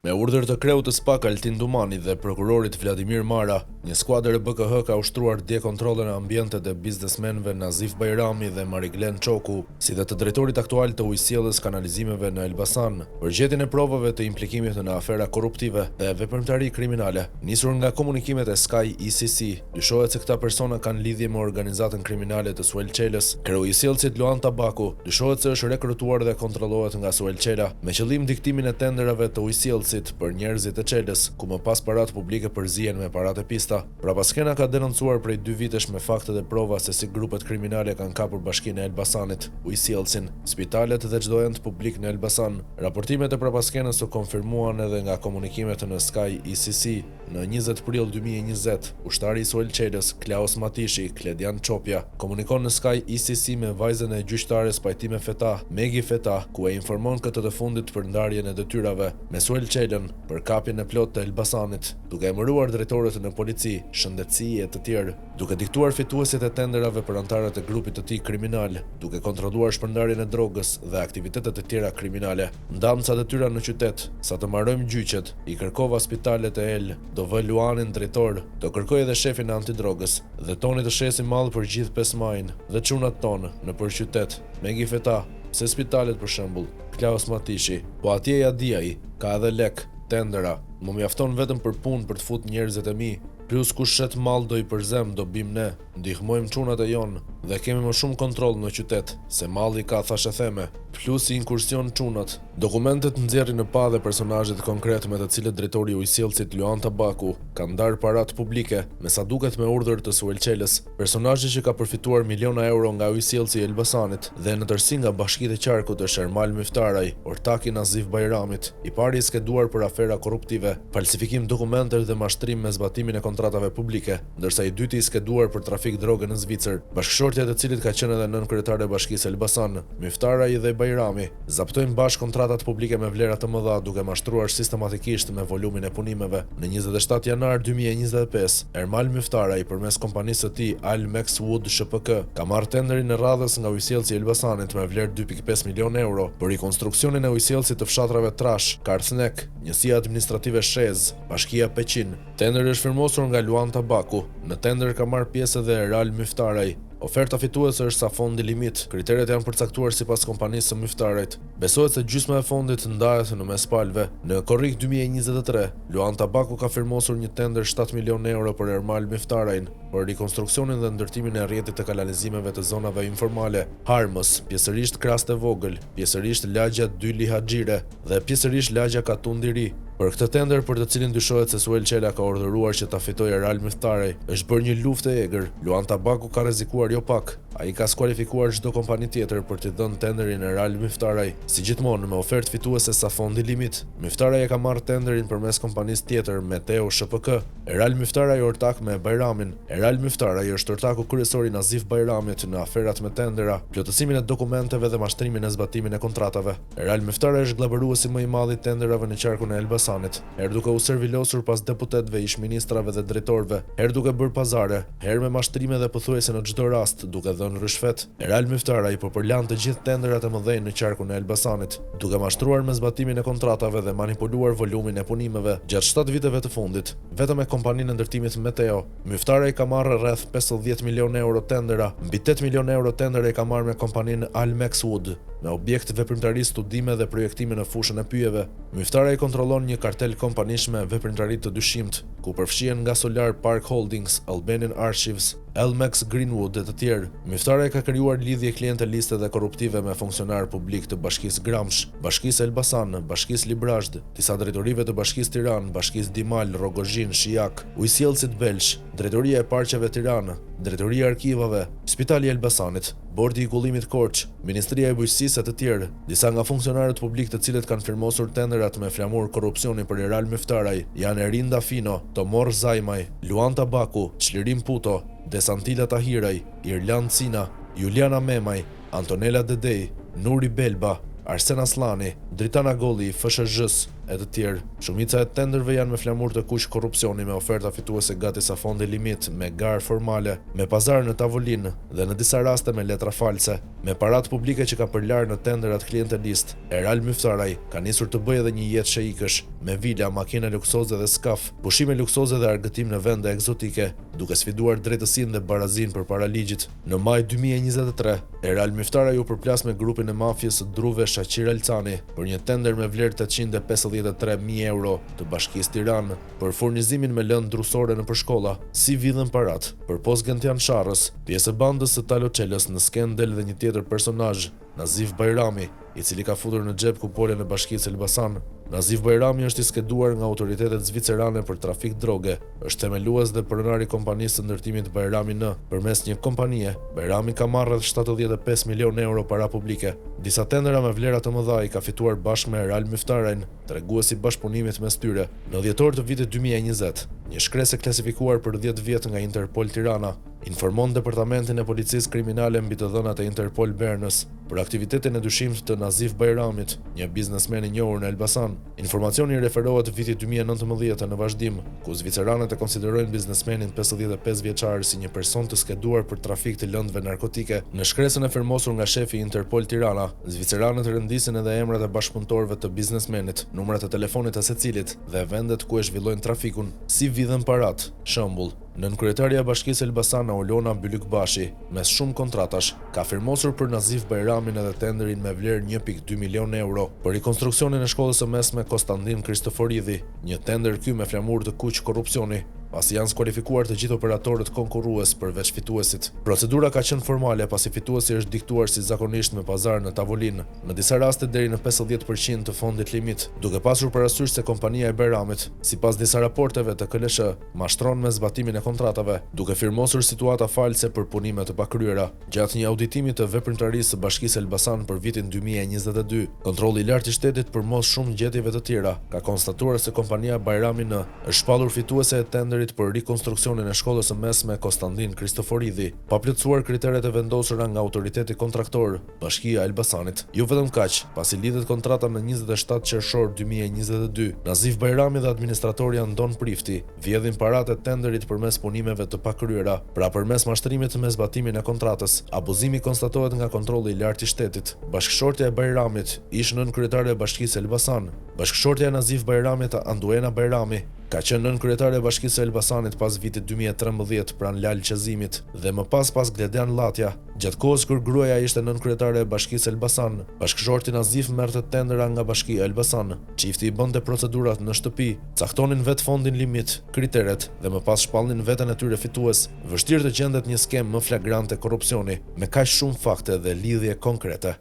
Me urdhër të kreut të SPAK Altin Dumani dhe prokurorit Vladimir Mara, një skuadër e BKH ka ushtruar dje kontrolle në ambientet e biznesmenëve Nazif Bajrami dhe Mariglen Çoku, si dhe të drejtorit aktual të ujësjelljes kanalizimeve në Elbasan, për gjetjen e provave të implikimit në afera korruptive dhe veprimtari kriminale. Nisur nga komunikimet e Sky ICC, dyshohet se këta persona kanë lidhje me organizatën kriminale të Suel Çelës. Kryeujësjellësit Luan Tabaku dyshohet se është rekrutuar dhe kontrollohet nga Suel Çela me qëllim diktimin e tenderave të ujësjellësit për njerëzit e Çelës, ku më pas parat publike përzihen me parat e pista. Prapaskena ka denoncuar prej 2 vitesh me fakte dhe prova se si grupet kriminale kanë kapur bashkinë e Elbasanit, ujësjellësin, spitalet dhe çdo ent publik në Elbasan. Raportimet e prapaskenës u konfirmuan edhe nga komunikimet në Sky ICC. Në 20 prill 2020, ushtari i Suel Çelës, Klaus Matishi, Kledian Çopja, komunikon në Sky ICC me vajzën e gjyqtares Pajtime Feta, Megi Feta, ku e informon këtë të fundit për ndarjen e detyrave me Suel Çelën për kapjen e plotë të Elbasanit, duke emëruar drejtorët në polici, shëndetësi e të tjerë, duke diktuar fituesit e tenderave për antarët e grupit të tij kriminal, duke kontrolluar shpërndarjen e drogës dhe aktivitetet e tjera kriminale. Ndam ca detyra në qytet, sa të mbarojmë gjyqet, i kërkova spitalet e El, do vë Luanin drejtor, do kërkoj edhe shefin e antidrogës, dhe toni të shesim mall për gjithë 5 majin, dhe çunat tonë në përqytet. Megi Feta, pse spitalet për shembull? Klaus Matishi, po atje ja di ai, ka edhe lek, tendera, më mjafton vetëm për punë për të fut njerëzit e mi, plus kush shet mall do i përzem, do bim ne, ndihmojmë çunat e jon dhe kemi më shumë kontroll në qytet, se malli ka thashë theme, plus i inkursion çunat. Dokumentet nxjerrin në pa dhe personazhet konkret me të cilët drejtori i ujësjellësit Luan Tabaku ka ndarë parat publike, me sa duket me urdhër të Suel Çelës. Personazhi që ka përfituar miliona euro nga ujësjellësi i Elbasanit dhe në tërësi nga Bashkitë e Qarkut është Ermal Miftaraj, ortaki Nazif Bajramit, i pari i skeduar për afera korruptive, falsifikim dokumentesh dhe mashtrim me zbatimin e kontratave publike, ndërsa i dyti i skeduar për trafik droge në Zvicër, bashkëshortja e cilit ka qenë edhe nën kryetare e Bashkisë Elbasan. Miftaraj dhe Bajrami zaptojnë bashkë kontratat publike me vlera të mëdha, duke mashtruar sistematikisht me volumin e punimeve. Në 27 janar 2025, Ermal Miftaraj përmes kompanisë së tij Almex Wood SHPK ka marrë tenderin e radhës nga ujësjellësi i Elbasanit me vlerë 2.5 milion euro për rikonstruksionin e ujësjellësit të fshatrave Trash, Karsnek, Njësia Administrative Shez, Bashkia Peqin. Tenderi është firmosur nga Luan Tabaku. Në tender ka marrë pjesë edhe Ermal Miftaraj. Oferta fituese është sa fondi limit. Kriteret janë përcaktuar sipas kompanisë së Miftarajt. Besohet se gjysma e fondit ndahet në mes palëve. Në korrik 2023, Luan Tabaku ka firmosur një tender 7 milion euro për Ermal Miftarajin për rikonstruksionin dhe ndërtimin e rrjetit të kanalizimeve të zonave informale, Harmës, pjesërisht Krast e Vogël, pjesërisht lagja 2 Lihaxhire dhe pjesërisht lagja Katundi Ri. Për këtë tender, për të cilin dyshohet se Suel Çela ka urdhëruar që ta fitojë Ermal Miftaraj, është bërë një luftë e egër. Luan Tabaku ka rrezikuar jo pak. Ai ka skualifikuar çdo kompani tjetër për t'i dhënë tenderin Ermal Miftaraj, si gjithmonë me ofertë fituese sa fondi limit. Miftaraj e ka marrë tenderin përmes kompanisë tjetër, Meteo SHPK. Ermal Miftaraj ortak me Bajramin. Ermal Miftaraj është ortaku kryesor i Nazif Bajramit në aferat me tendera, plotësimin e dokumenteve dhe mashtrimin e zbatimin e kontratave. Ermal Miftaraj është gllabëruesi më i madh i tenderave në qarkun e Elbasanit, herë duke u servilosur pas deputetëve, ish-ministrave dhe drejtorëve, herë duke bërë pazare, herë me mashtrime dhe pothuajse në çdo rast duke dhënë rishfet. Ermal Miftaraj po përlan të gjithë tenderat e mëdhenj në qarkun e Elbasanit, duke mashtruar me zbatimin e kontratave dhe manipuluar volumin e punimeve gjatë 7 viteve të fundit. Vetëm me kompaninë e ndërtimit Meteo, Miftaraj ka marrë rreth 50 milion euro tendera, mbi 8 milion euro tendera i ka marrë me kompaninë Almex Wood, me objekt veprimtari, studime dhe projektime në fushën e pyjeve. Miftaraj kontrollon një kartel kompanish me veprimtari të dyshimt, ku përfshihen nga Solar Park Holdings, Albanian Archives, Elmex Greenwood dhe të tjerë. Miftaraj ka krijuar lidhje klienteliste dhe korruptive me funksionar publik të Bashkisë Gramsh, Bashkisë Elbasan, Bashkisë Librazh, disa drejtorive të Bashkisë Tiranë, Bashkisë Dimal, Rogozhin, Shijak, ujësjellësit Belsh, Drejtoria e Parqeve Tiranë, Drejtoria e Arkivave, Spitali i Elbasanit, Bordi i Kullimit Korç, Ministria e Bujqësisë e të tjerë. Disa nga funksionarët publik të cilët kanë firmosur tenderat me flamur korrupsioni për Ermal Miftaraj janë Erinda Fino, Tomor Zajmaj, Luan Tabaku, Çlirim Puto, Desantila Tahiraj, Irland Sina, Juliana Memaj, Antonela Dedej, Nuri Belba, Arsen Aslani, Dritana Golli, FSHZ e të tjerë. Shumica e tenderve janë me flamur të kuq korrupsioni, me oferta fituese gati sa fondi limit, me garë formale, me pazar në tavolinë dhe në disa raste me letra false. Me paratë publike që ka përlarë në tenderat klientelist, Eral Myftaraj ka nisur të bëjë edhe një jetë sheikësh, me vila, makina luksoze dhe skaf, pushime luksoze dhe argëtim në vende egzotike, duke sfiduar drejtësinë dhe barazin përpara ligjit. Në maj 2023, Eral Myftaraj u përplas me grupin e mafjes së druve Shaqir Alcani për një tender me vlerë 853.000 euro të Bashkisë Tiranë për furnizimin me lëndë drusore nëpër shkolla, si vidhen parat për Gentian Sharrës, pjesë e bandës së Talo Çelës në skendel dhe një tjetër personazh, Nazif Bajrami, i cili ka futur në xhep kupolen e Bashkisë Elbasan. Nazif Bajrami është i skeduar nga autoritetet zvicerane për trafik droge, është themelues dhe pronari i kompanisë së ndërtimit Bajrami N. Përmes një kompanie, Bajrami ka marrë rreth 75 milion euro para publike. Disa tendera me vlera të mëdha i ka fituar bashkë me Eral Myftarajn, treguesi bashkëpunimit mes tyre. Në dhjetor të vitit 2020, një shkresë e klasifikuar për 10 vjet nga Interpol Tirana informon Departamentin e Policisë Kriminale mbi të dhënat e Interpol Bernës për aktivitetin e dyshimit të Nazif Bajramit, një biznesmen i njohur në Elbasan. Informacioni referohet vitit 2019 në vazhdim, ku zviceranët e konsiderojnë biznesmenin 55 vjeçar si një person të skeduar për trafik të lëndëve narkotike. Në shkresën e firmosur nga shefi i Interpol Tirana, zviceranët rëndisin edhe emrat e bashkëpunëtorëve të biznesmenit, numrat e telefonit të secilit dhe vendet ku e zhvillojnë trafikun, si vidhen parat. Shembull, Nënkryetaria e Bashkisë Elbasan Olona Bylykbashi, mes shumë kontratash, ka firmosur për Nazif Bajramin edhe tenderin me vlerë 1.2 milion euro për rikonstruksionin e shkollës së mesme Konstantin Kristoforidhi, një tender ky me flamur të kuq korrupsioni, pasi janë skualifikuar të gjithë operatorët konkurrues përveç fituesit. Procedura ka qenë formale pasi fituesi është diktuar si zakonisht me pazar në tavolinë, në disa raste deri në 50% të fondit limit, duke pasur parasysh se kompania e Bajramit, sipas disa raporteve të KLSH, mashtron me zbatimin e kontratave, duke firmosur situata false për punime të pakryera. Gjatë një auditimi të veprimtarisë së Bashkisë Elbasan për vitin 2022, kontrolli i lartë i shtetit për mos shumë gjetjeve të tjera ka konstatuar se kompania Bajrami N është shpallur fituese e tenderit për rikonstruksionin e shkollës së mesme Konstantin Kristoforidhi, pa plotësuar kriteret e vendosura nga autoriteti kontraktor, Bashkia e Elbasanit. Jo vetëm kaq, pasi lidhet kontrata në 27 qershor 2022, Nazif Bajrami dhe administratori Andon Prifti vjedhin paratë e tenderit përmes punimeve të pakryera, pra përmes mashtrimit me zbatimin e kontratës. Abuzimi konstatohet nga kontrolli i lartë i shtetit. Bashkëshortja e Bajramit, ish nënkryetare e Bashkisë Elbasan, bashkëshortja e Nazif Bajramit Anduena Bajrami, ka qenë nënkryetare e Bashkisë Elbasanit pas vitit 2013 pranë Lal Qezimit dhe më pas Gledian Latja. Gjatë kohës kur gruaja ishte nënkryetare e Bashkisë Elbasan, bashkëshorti Nazif merrte tendera nga Bashkia e Elbasan. Çifti i bënte procedurat në shtëpi, caktonin vetë fondin limit, kriteret dhe më pas shpallnin veten e tyre fitues. Vështirë të gjendet një skem më flagrante korrupsioni, me kaq shumë fakte dhe lidhje konkrete.